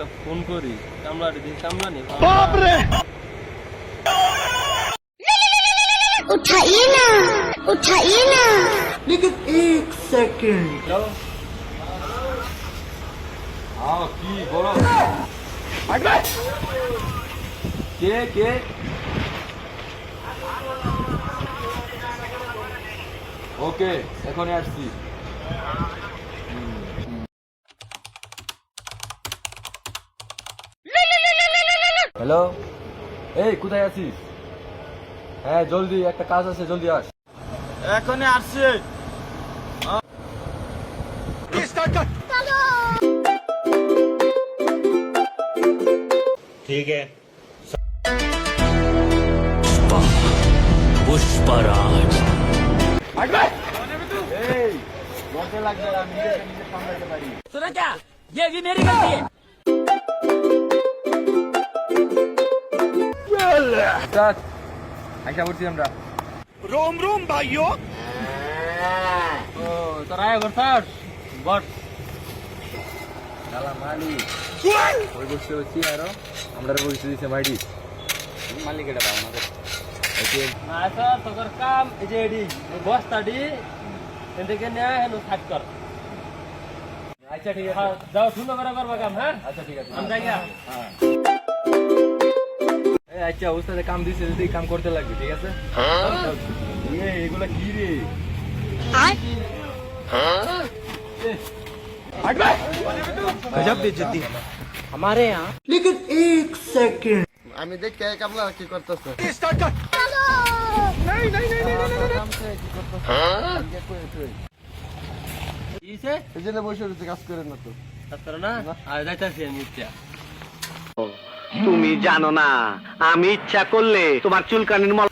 একটা ফোন করি, কামলারে দিয়ে কামলানি। उठाइए ना, उठाइए ना। लेकिन एक सेकंड। কি বলো? কে ওকে, এখনই আসছি। হ্যালো, এই কোথায় আছিস? হ্যাঁ জলদি, একটা কাজ আছে, জলদি আস। এখনই আসছি। ठीक है। पुष्पराज এই বলতে লাগবে, আমি নিজে সামলাতে পারি। सुना क्या? ये भी मेरी गलती है। স্টার্ট। আইসা পড়ছি আমরা। रोम रोम भाइयों। ও তোরা আয় বর্ষাস বট শালা মালিক ওই বসে হচ্ছি আরো আমরা বসে দিছে মাইডি মালিক এটা বাবা আমাদের ওকে আচ্ছা তোর কাম এই যে এডি বস্তাডি এদিকে নিয়ে হেন সাইড কর। আচ্ছা ঠিক আছে, যাও সুন্দর করে করবা কাম। হ্যাঁ আচ্ছা ঠিক আছে, আমি যাই গা। হ্যাঁ এই আচ্ছা ওস্তাদে কাম দিছে, যদি কাম করতে লাগবে, ঠিক আছে? হ্যাঁ এগুলা কি রে? गजब बेइज्जती हमारे यहाँ। लेकिन एक सेकंड। আমি দেখে কামলা কি করতেছে। स्टार्ट कर। কিসে এই জন্য বসে রয়েছে, কাজ করে না তো। কাজ করো না? আর যাইতাছি আমি ইচ্ছা। তুমি জানো না আমি ইচ্ছা করলে তোমার চুলকানির মল